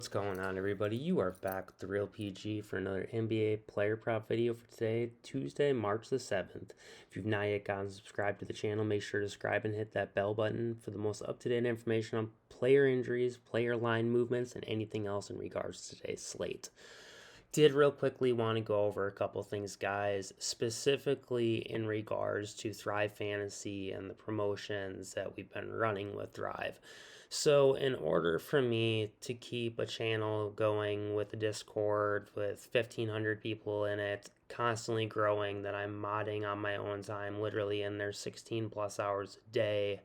What's going on, everybody? You are back with the Real PG for another NBA player prop video for today, Tuesday, March the 7th. If you've not yet gotten subscribed to the channel, make sure to subscribe and hit that bell button for the most up-to-date information on player injuries, player line movements, and anything else in regards to today's slate. Did real quickly want to go over a couple things, guys, specifically in regards to Thrive Fantasy and the promotions that we've been running with Thrive. So, in order for me to keep a channel going with a Discord with 1,500 people in it, constantly growing, that I'm modding on my own time, literally in there 16 plus hours a day.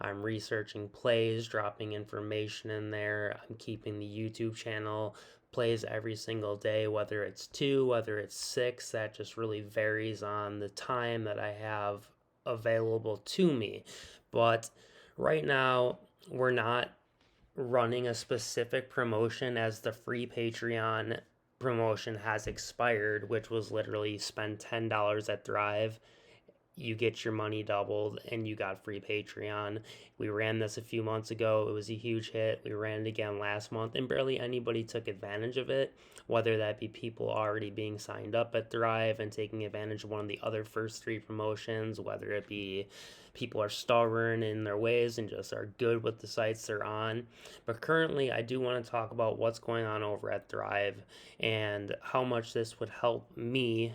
I'm researching plays, dropping information in there. I'm keeping the YouTube channel plays every single day, whether it's 2, whether it's 6. That just really varies on the time that I have available to me. But right now, we're not running a specific promotion as the free Patreon promotion has expired, which was literally spend $10 at Thrive, you get your money doubled, and you got free Patreon. We ran this a few months ago. It was a huge hit. We ran it again last month, and barely anybody took advantage of it, whether that be people already being signed up at Thrive and taking advantage of one of the other first 3 promotions, whether it be people are stubborn in their ways and just are good with the sites they're on. But currently, I do want to talk about what's going on over at Thrive and how much this would help me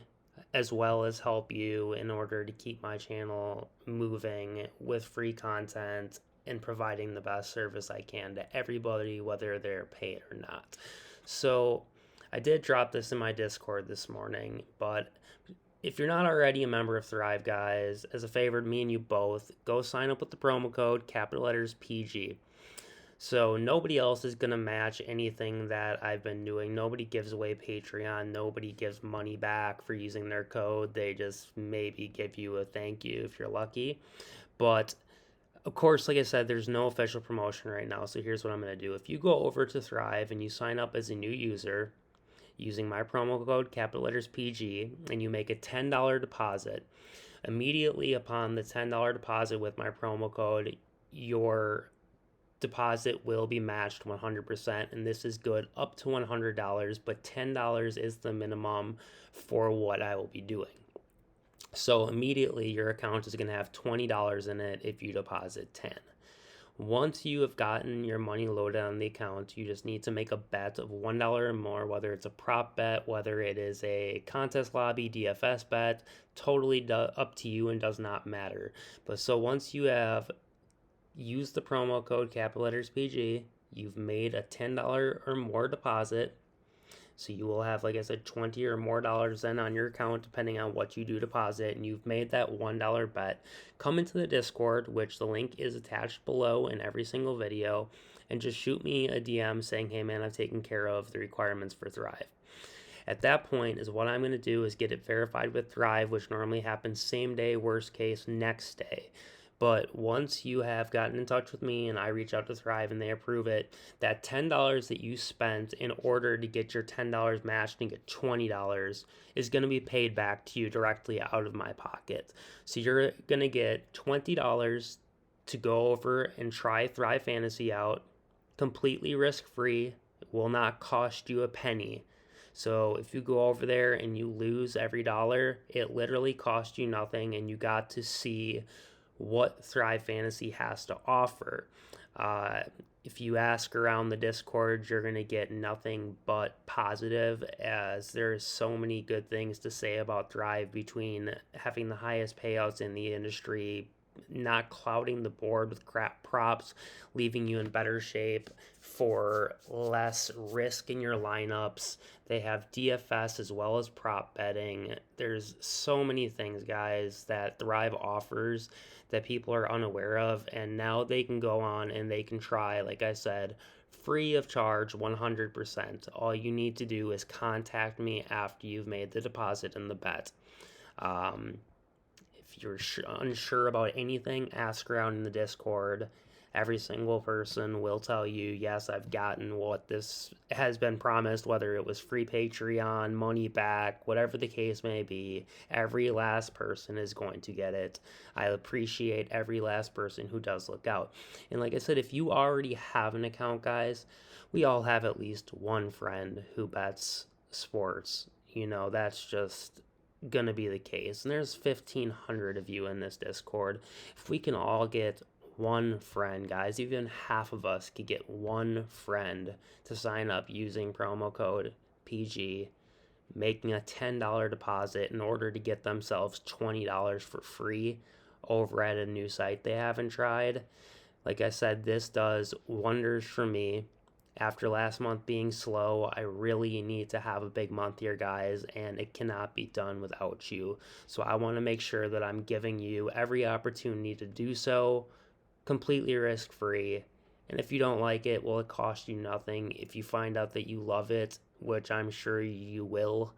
as well as help you in order to keep my channel moving with free content and providing the best service I can to everybody, whether they're paid or not. So I did drop this in my Discord this morning, but if you're not already a member of Thrive, guys, as a favor to me and you both, go sign up with the promo code capital letters PG. So nobody else is going to match anything that I've been doing. Nobody gives away Patreon. Nobody gives money back for using their code. They just maybe give you a thank you if you're lucky. But of course, like I said, there's no official promotion right now. So here's what I'm going to do. If you go over to Thrive and you sign up as a new user using my promo code capital letters PG and you make a $10 deposit, immediately upon the $10 deposit with my promo code, your deposit will be matched 100%, and this is good up to $100, but $10 is the minimum for what I will be doing. So immediately your account is going to have $20 in it if you deposit 10. Once you have gotten your money loaded on the account, you just need to make a bet of $1 or more, whether it's a prop bet, whether it is a contest lobby, DFS bet, totally up to you and does not matter. But so once you have use the promo code capital letters PG, you've made a $10 or more deposit. So you will have, like I said, $20 or more then on your account, depending on what you do deposit, and you've made that $1 bet. Come into the Discord, which the link is attached below in every single video, and just shoot me a DM saying, hey man, I've taken care of the requirements for Thrive. At that point is what I'm going to do is get it verified with Thrive, which normally happens same day, worst case, next day. But once you have gotten in touch with me and I reach out to Thrive and they approve it, that $10 that you spent in order to get your $10 matched and get $20 is going to be paid back to you directly out of my pocket. So you're going to get $20 to go over and try Thrive Fantasy out completely risk-free. It will not cost you a penny. So if you go over there and you lose every dollar, it literally cost you nothing, and you got to see what Thrive Fantasy has to offer. If you ask around the Discord, you're going to get nothing but positive, as there's so many good things to say about Thrive, between having the highest payouts in the industry, not clouding the board with crap props, leaving you in better shape for less risk in your lineups. They have DFS as well as prop betting. There's so many things, guys, that Thrive offers that people are unaware of, and now they can go on and they can try, like I said, free of charge, 100%. All you need to do is contact me after you've made the deposit and the bet. If you're unsure about anything, ask around in the Discord. Every single person will tell you, yes, I've gotten what this has been promised, whether it was free Patreon, money back, whatever the case may be. Every last person is going to get it. I appreciate every last person who does look out. And like I said, if you already have an account, guys, we all have at least one friend who bets sports. That's just gonna be the case. And there's 1,500 of you in this Discord. If we can all get one friend, guys, even half of us could get one friend to sign up using promo code PG, making a $10 deposit in order to get themselves $20 for free over at a new site they haven't tried. Like I said, this does wonders for me. After last month being slow, I really need to have a big month here, guys, and it cannot be done without you. So I want to make sure that I'm giving you every opportunity to do so, completely risk-free. And if you don't like it, well, it costs you nothing. If you find out that you love it, which I'm sure you will,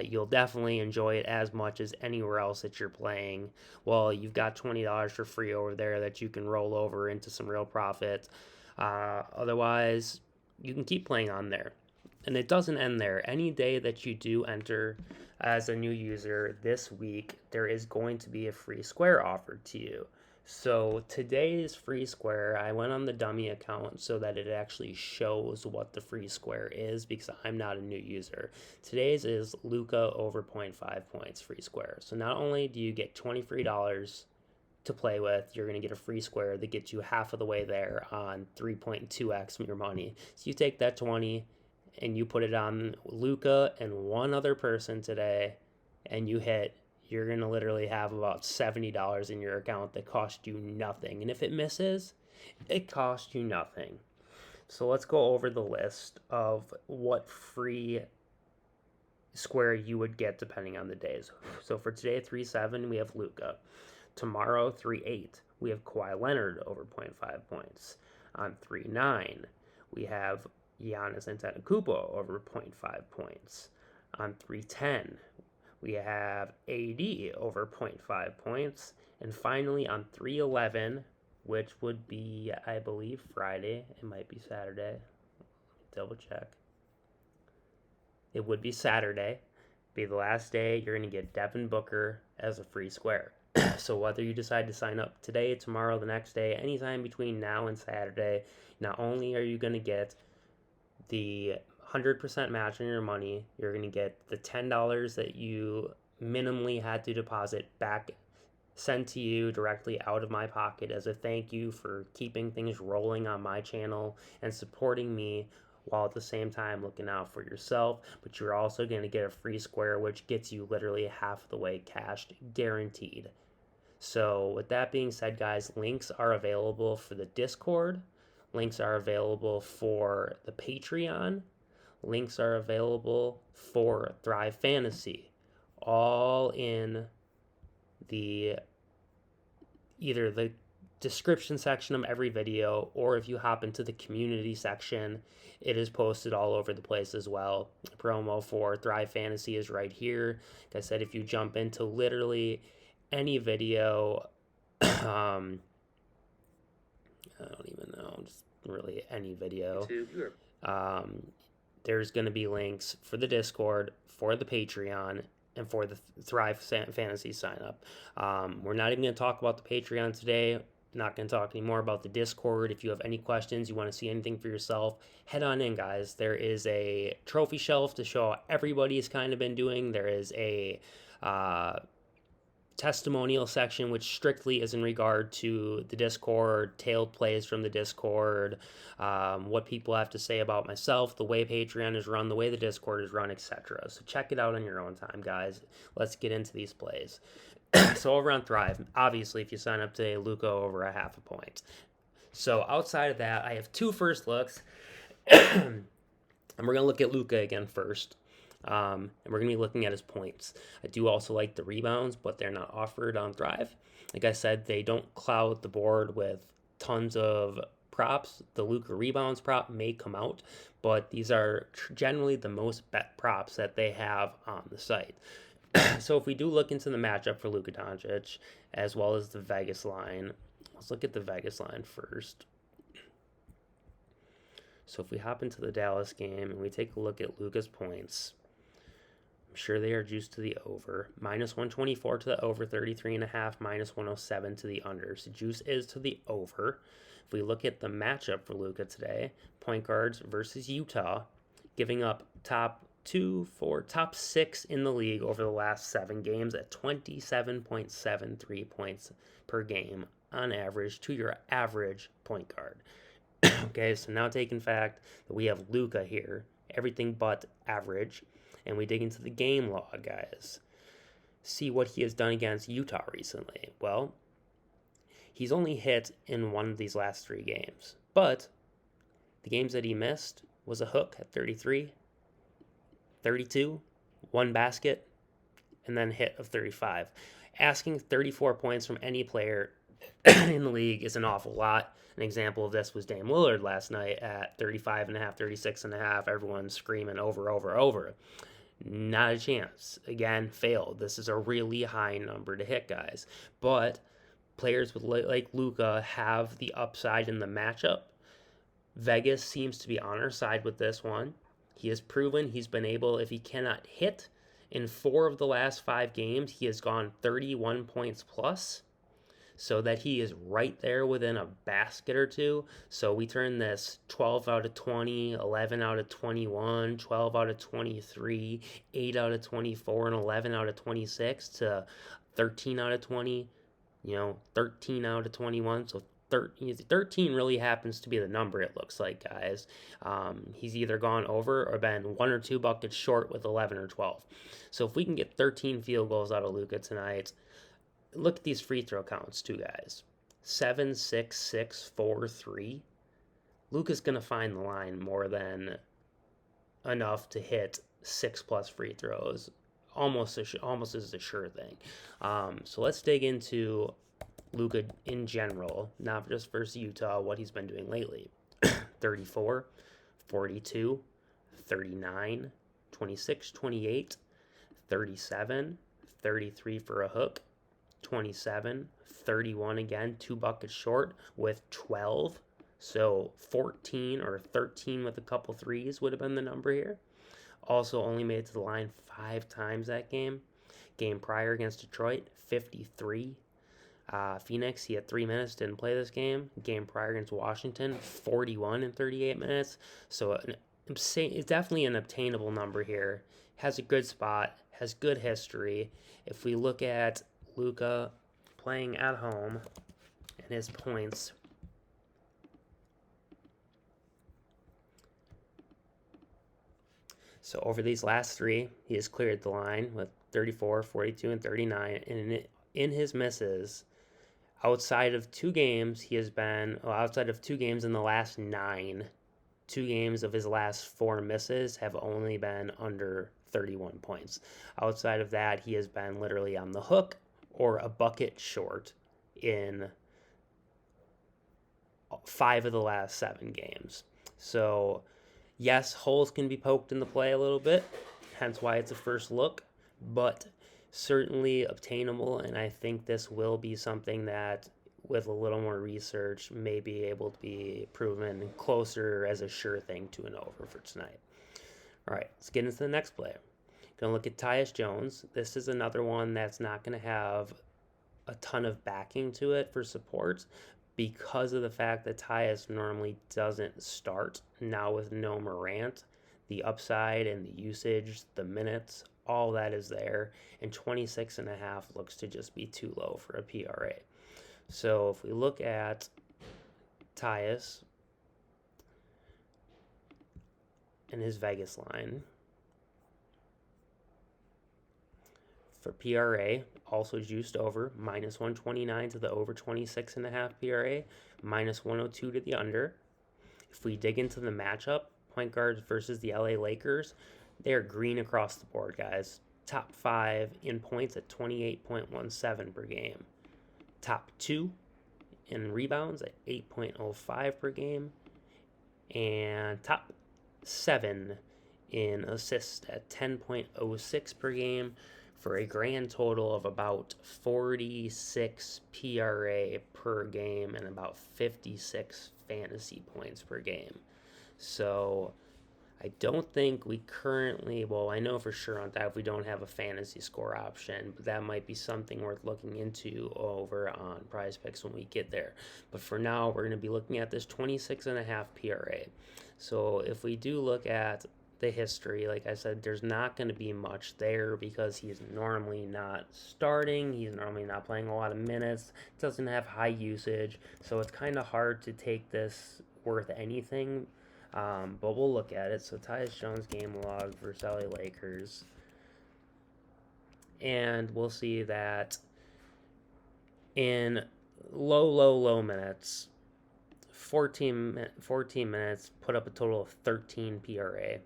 you'll definitely enjoy it as much as anywhere else that you're playing. Well, you've got $20 for free over there that you can roll over into some real profit. Otherwise, you can keep playing on there. And it doesn't end there. Any day that you do enter as a new user this week, there is going to be a free square offered to you. So today's free square, I went on the dummy account so that it actually shows what the free square is because I'm not a new user. Today's is Luka over 0.5 points free square. So not only do you get $20 free to play with, you're going to get a free square that gets you half of the way there on 3.2x your money. So you take that 20 and you put it on Luka and one other person today, and you're going to literally have about $70 in your account that cost you nothing. And if it misses, it costs you nothing. So let's go over the list of what free square you would get depending on the days. So for today, 3-7, we have Luka. Tomorrow, 3-8, we have Kawhi Leonard over 0.5 points. On 3-9, we have Giannis Antetokounmpo over 0.5 points. On 3-10, we have AD over 0.5 points. And finally, on 3-11, which would be, I believe, Friday. It might be Saturday. Double check. It would be Saturday. Be the last day. You're going to get Devin Booker as a free square. So whether you decide to sign up today, tomorrow, the next day, anytime between now and Saturday, not only are you going to get the 100% match on your money, you're going to get the $10 that you minimally had to deposit back sent to you directly out of my pocket as a thank you for keeping things rolling on my channel and supporting me while at the same time looking out for yourself. But you're also going to get a free square, which gets you literally half the way cashed, guaranteed. So with that being said, guys, links are available for the Discord. Links are available for the Patreon. Links are available for Thrive Fantasy. All in either the description section of every video, or if you hop into the community section, it is posted all over the place as well. The promo for Thrive Fantasy is right here. Like I said, if you jump into literally any video, I don't even know, just really any video, there's going to be links for the Discord, for the Patreon, and for the Thrive Fantasy sign up. We're not even going to talk about the Patreon today. Not going to talk anymore about the Discord. If you have any questions, you want to see anything for yourself, head on in, guys. There is a trophy shelf to show how everybody's kind of been doing. There is a testimonial section, which strictly is in regard to the Discord, tailed plays from the Discord, what people have to say about myself, the way Patreon is run, the way the Discord is run, etc. So check it out on your own time, guys. Let's get into these plays. So over on Thrive, obviously, if you sign up today, Luka over a half a point. So outside of that, I have two first looks, and we're going to look at Luka again first. And we're going to be looking at his points. I do also like the rebounds, but they're not offered on Thrive. Like I said, they don't cloud the board with tons of props. The Luka rebounds prop may come out, but these are generally the most bet props that they have on the site. So if we do look into the matchup for Luka Doncic, as well as the Vegas line, Let's look at the Vegas line first. So if we hop into the Dallas game and we take a look at Luka's points, I'm sure they are juiced to the over. Minus 124 to the over, 33.5, minus 107 to the under. So juice is to the over. If we look at the matchup for Luka today, point guards versus Utah, giving up top 6 in the league over the last 7 games at 27.73 points per game on average to your average point guard. Okay, so now taking fact that we have Luka here, everything but average, and we dig into the game log, guys. See what he has done against Utah recently. Well, he's only hit in one of these last 3 games, but the games that he missed was a hook at 33, 32, 1 basket, and then hit of 35. Asking 34 points from any player in the league is an awful lot. An example of this was Dame Lillard last night at 35.5, 36.5. Everyone screaming over. Not a chance. Again, failed. This is a really high number to hit, guys. But players with like Luka have the upside in the matchup. Vegas seems to be on our side with this one. He has proven he's been able, if he cannot hit, in 4 of the last 5 games, he has gone 31 points plus, so that he is right there within a basket or 2. So we turn this 12 out of 20, 11 out of 21, 12 out of 23, 8 out of 24, and 11 out of 26 to 13 out of 20, 13 out of 21. So 13 really happens to be the number, it looks like, guys. He's either gone over or been 1 or 2 buckets short with 11 or 12. So if we can get 13 field goals out of Luka tonight, look at these free throw counts too, guys. 7, 6, 6, 4, 3. Luka's going to find the line more than enough to hit 6+ free throws. Almost as a sure thing. So let's dig into Luka in general, not just versus Utah, what he's been doing lately. 34, 42, 39, 26, 28, 37, 33 for a hook, 27, 31 again, 2 buckets short with 12. So 14 or 13 with a couple threes would have been the number here. Also only made it to the line 5 times that game. Game prior against Detroit, 53. Phoenix, he had 3 minutes, didn't play this game. Game prior against Washington, 41 in 38 minutes. So it's definitely an obtainable number here. Has a good spot, has good history. If we look at Luka playing at home and his points, so over these last 3, he has cleared the line with 34, 42, and 39. And in his misses, outside of 2 games, outside of 2 games in the last 9, 2 games of his last 4 misses have only been under 31 points. Outside of that, he has been literally on the hook or a bucket short in 5 of the last 7 games. So yes, holes can be poked in the play a little bit, hence why it's a first look, but certainly obtainable, and I think this will be something that, with a little more research, may be able to be proven closer as a sure thing to an over for tonight. All right, let's get into the next play. Going to look at Tyus Jones. This is another one that's not going to have a ton of backing to it for support, because of the fact that Tyus normally doesn't start. Now with no Morant, the upside and the usage, the minutes, all that is there, and 26.5 looks to just be too low for a PRA. So if we look at Tyus and his Vegas line, for PRA, also juiced over, minus 129 to the over 26.5 PRA, minus 102 to the under. If we dig into the matchup, point guards versus the LA Lakers, they are green across the board, guys. Top 5 in points at 28.17 per game. Top 2 in rebounds at 8.05 per game. And top 7 in assists at 10.06 per game. for a grand total of about 46 PRA per game and about 56 fantasy points per game. So I don't think we currently, well, I know for sure on that if we don't have a fantasy score option, but that might be something worth looking into over on Prizepicks when we get there. But for now, we're going to be looking at this 26.5 PRA. So if we do look at the history, like I said, there's not going to be much there because he's normally not starting. He's normally not playing a lot of minutes, doesn't have high usage. So it's kind of hard to take this worth anything. But we'll look at it. So Tyus Jones game log versus LA Lakers. And we'll see that in low minutes, 14 minutes, put up a total of 13 PRA.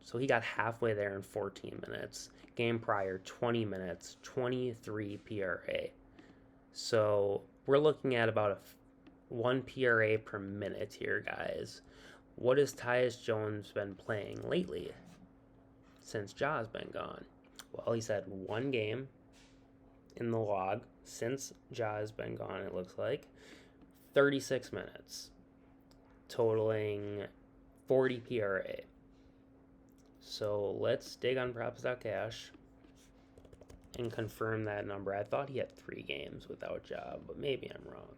So he got halfway there in 14 minutes. Game prior, 20 minutes, 23 PRA. So we're looking at about a 1 PRA per minute here, guys. What has Tyus Jones been playing lately since Ja's been gone? Well, he's had one game in the log since Ja's been gone, it looks like. 36 minutes, totaling 40 PRA. So let's dig on props.cash and confirm that number. I thought he had 3 games without Ja, but maybe I'm wrong.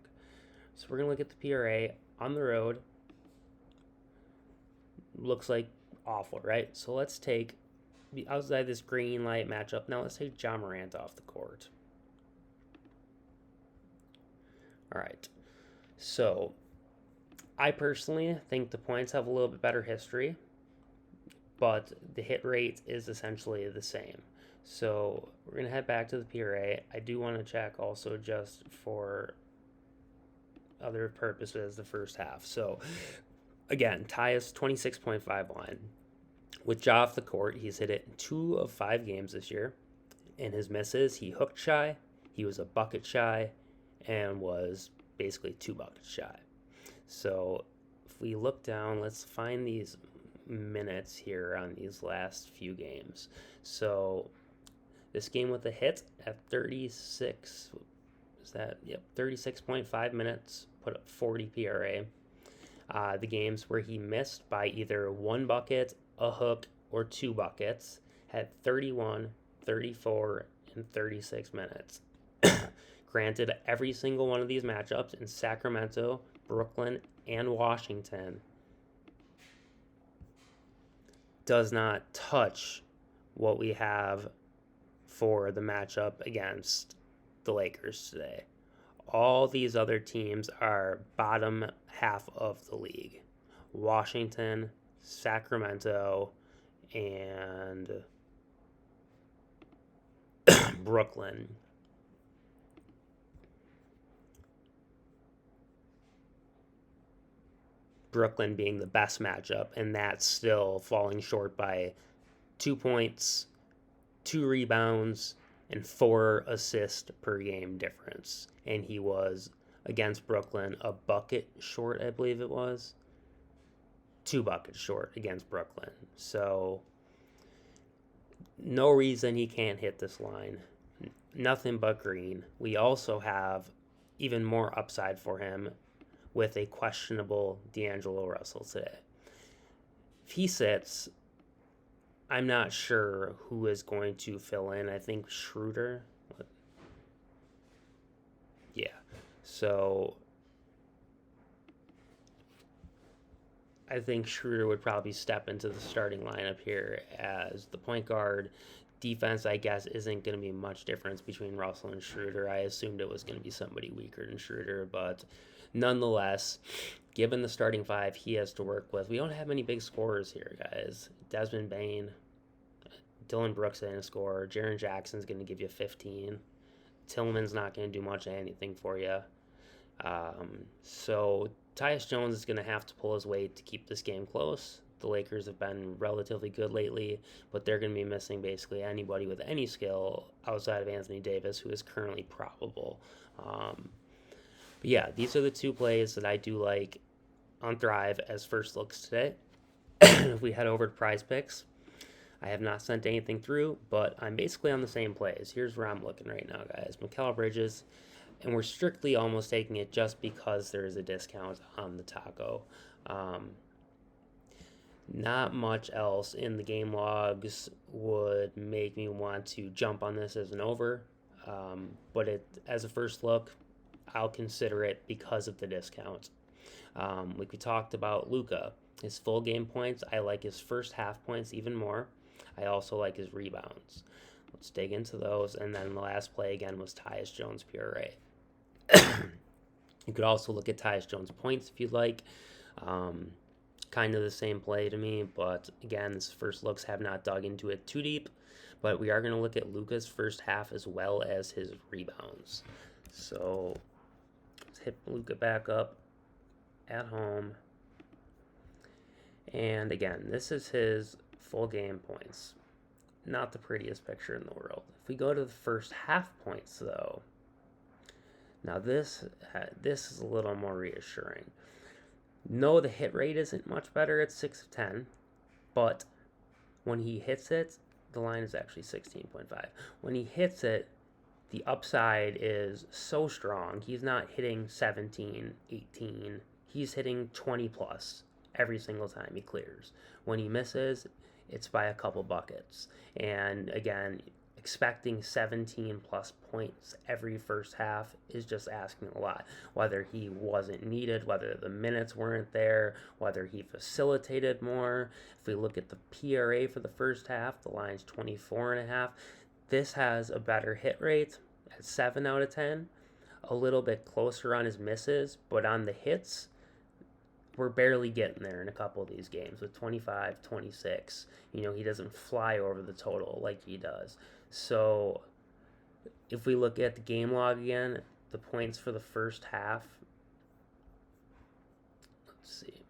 So we're going to look at the PRA on the road. Looks like awful, right? So let's take outside this green light matchup. Now let's take Ja Morant off the court. All right. So I personally think the points have a little bit better history, but the hit rate is essentially the same. So we're going to head back to the PRA. I do want to check also just for other purposes the first half. So again, Tyus 26.5 line. With Ja off the court, he's hit it in 2 of 5 games this year. In his misses, he hooked shy, he was a bucket shy, and was basically 2 buckets shy. So if we look down, let's find these minutes here on these last few games. So this game with a hit at 36, is that, yep, 36.5 minutes, put up 40 PRA. The games where he missed by either 1 bucket, a hook, or 2 buckets had 31, 34, and 36 minutes. Granted, every single one of these matchups in Sacramento, Brooklyn, and Washington does not touch what we have for the matchup against the Lakers today. All these other teams are bottom half of the league. Washington, Sacramento, and Brooklyn. Brooklyn being the best matchup, and that's still falling short by 2 points, 2 rebounds, and 4 assists per game difference. And he was, against Brooklyn, a bucket short, I believe it was. 2 buckets short against Brooklyn. So no reason he can't hit this line. Nothing but green. We also have even more upside for him with a questionable D'Angelo Russell today. If he sits, I'm not sure who is going to fill in. I think Schroeder. Yeah. So I think Schroeder would probably step into the starting lineup here as the point guard. Defense, I guess, isn't going to be much difference between Russell and Schroeder. I assumed it was going to be somebody weaker than Schroeder, but nonetheless, given the starting 5 he has to work with, we don't have any big scorers here, guys. Desmond Bane, Dylan Brooks isn't a scorer. Jaren Jackson's going to give you 15. Tillman's not going to do much of anything for you. So Tyus Jones is going to have to pull his weight to keep this game close. The Lakers have been relatively good lately, but they're going to be missing basically anybody with any skill outside of Anthony Davis, who is currently probable. But yeah, these are the 2 plays that I do like on Thrive as first looks today. If we head over to Prizepicks, I have not sent anything through, but I'm basically on the same plays. Here's where I'm looking right now, guys. Mikal Bridges, and we're strictly almost taking it just because there is a discount on the taco. Not much else in the game logs would make me want to jump on this as an over, but as a first look, I'll consider it because of the discount. Like we talked about Luka, his full game points, I like his first half points even more. I also like his rebounds. Let's dig into those. And then the last play again was Tyus Jones PRA. You could also look at Tyus Jones points if you'd like. Kind of the same play to me, but again, his first looks have not dug into it too deep. But we are going to look at Luka's first half as well as his rebounds. So let's hit Luka back up at home. And again, this is his full game points. Not the prettiest picture in the world. If we go to the first half points, though, now this is a little more reassuring. No, the hit rate isn't much better at 6 of 10, but when he hits it, the line is actually 16.5. When he hits it, the upside is so strong. He's not hitting 17, 18. He's hitting 20 plus every single time he clears. When he misses, it's by a couple buckets. And again, expecting 17 plus points every first half is just asking a lot. Whether he wasn't needed, whether the minutes weren't there, whether he facilitated more. If we look at the PRA for the first half, the line's 24.5. This has a better hit rate at 7 out of 10. A little bit closer on his misses, but on the hits, we're barely getting there in a couple of these games with 25, 26. He doesn't fly over the total like he does. So if we look at the game log again, the points for the first half, let's see.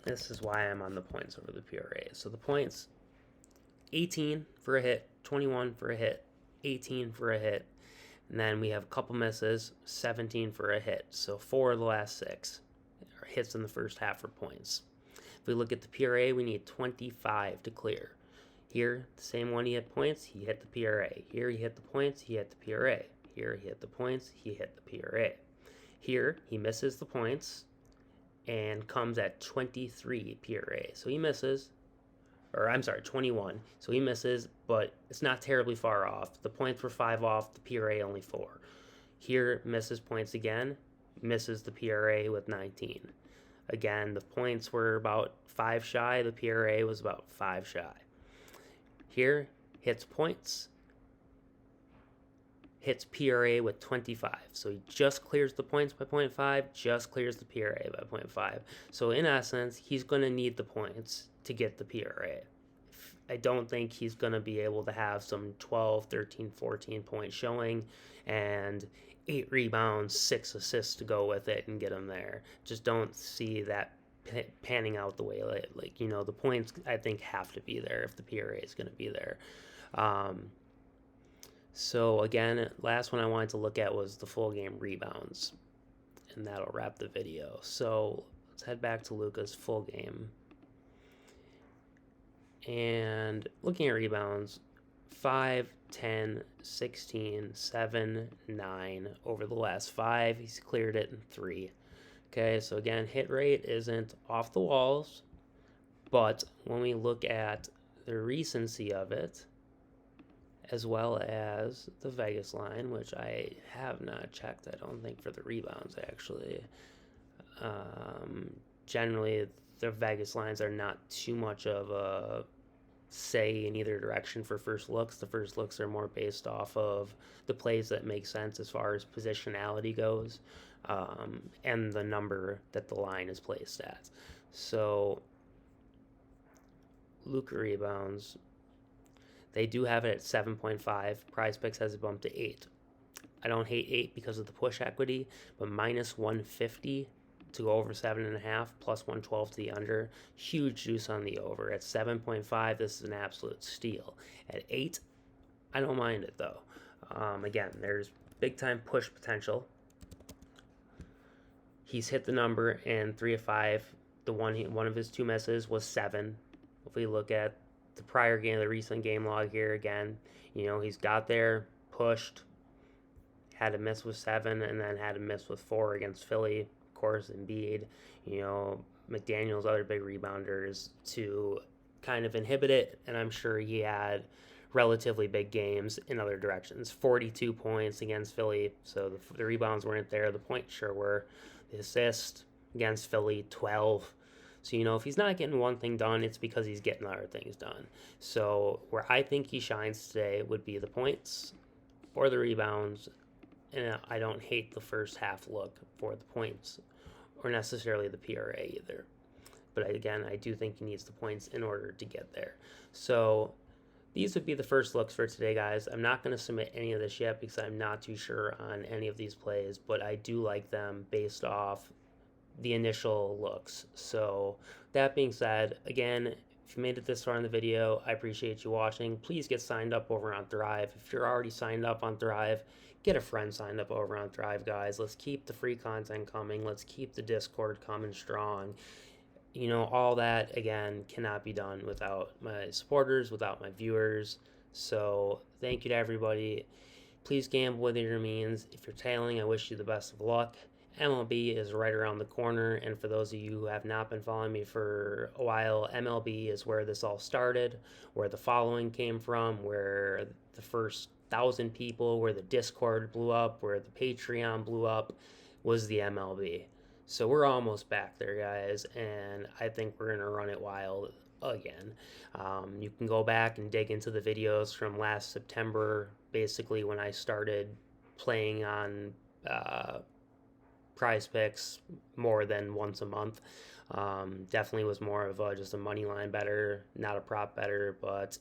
This is why I'm on the points over the PRA. So the points, 18 for a hit, 21 for a hit, 18 for a hit, and then we have a couple misses, 17 for a hit. So 4 of the last 6 are hits in the first half for points. If we look at the PRA, we need 25 to clear. Here, the same one he hit points, he hit the PRA. Here he hit the points, he hit the PRA. Here he hit the points, he hit the PRA. Here he misses the points and comes at 23 PRA. So he misses, 21. So he misses, but it's not terribly far off. The points were 5 off, the PRA only 4. Here misses points again, misses the PRA with 19. Again, the points were about 5 shy, the PRA was about 5 shy. Here, hits points, hits PRA with 25. So he just clears the points by 0.5, just clears the PRA by 0.5. So in essence, he's going to need the points to get the PRA. I don't think he's going to be able to have some 12, 13, 14 point showing and 8 rebounds, 6 assists to go with it and get him there. Just don't see that panning out the way the points I think have to be there if the PRA is going to be there. So again, last one I wanted to look at was the full game rebounds, and that'll wrap the video. So let's head back to Luka's full game. And looking at rebounds, 5, 10, 16, 7, 9 over the last 5. He's cleared it in 3. Okay, so again, hit rate isn't off the walls, but when we look at the recency of it, as well as the Vegas line, which I have not checked, I don't think, for the rebounds, actually. Generally, the Vegas lines are not too much of a say in either direction for first looks. The first looks are more based off of the plays that make sense as far as positionality goes, and the number that the line is placed at. So Luka rebounds, they do have it at 7.5. Prizepicks has it bumped to 8. I don't hate 8 because of the push equity, but minus 150 to go over 7.5, plus 112 to the under. Huge juice on the over. At 7.5, this is an absolute steal. At 8, I don't mind it though. Again, there's big time push potential. He's hit the number in 3 of 5. One of his 2 misses was 7. If we look at the prior game, the recent game log here again, he's got there, pushed, had a miss with 7, and then had a miss with 4 against Philly. Of course, Embiid, McDaniel's other big rebounders to kind of inhibit it, and I'm sure he had relatively big games in other directions. 42 points against Philly, so the rebounds weren't there. The points sure were. The assist against Philly, 12. So, if he's not getting one thing done, it's because he's getting other things done. So, where I think he shines today would be the points or the rebounds. And I don't hate the first half look for the points or necessarily the PRA either. But again, I do think he needs the points in order to get there. So, these would be the first looks for today, guys. I'm not going to submit any of this yet because I'm not too sure on any of these plays, but I do like them based off the initial looks. So that being said, again, if you made it this far in the video, I appreciate you watching. Please get signed up over on Thrive. If you're already signed up on Thrive, get a friend signed up over on Thrive, guys. Let's keep the free content coming. Let's keep the Discord coming strong. All that, again, cannot be done without my supporters, without my viewers. So thank you to everybody. Please gamble within your means. If you're tailing, I wish you the best of luck. MLB is right around the corner, and for those of you who have not been following me for a while, MLB is where this all started, where the following came from, where the first 1,000 people, where the Discord blew up, where the Patreon blew up, was the MLB. So we're almost back there, guys, and I think we're going to run it wild again. You can go back and dig into the videos from last September, basically when I started playing on Prizepicks more than once a month. Definitely was more of just a money line better, not a prop better, but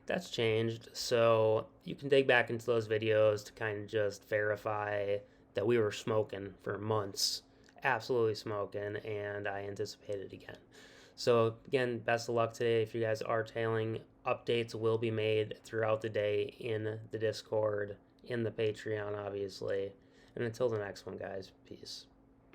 that's changed. So you can dig back into those videos to kind of just verify that we were smoking for months, absolutely smoking, and I anticipate it again. So again, best of luck today. If you guys are tailing, updates will be made throughout the day in the Discord, in the Patreon, obviously. And until the next one, guys, peace.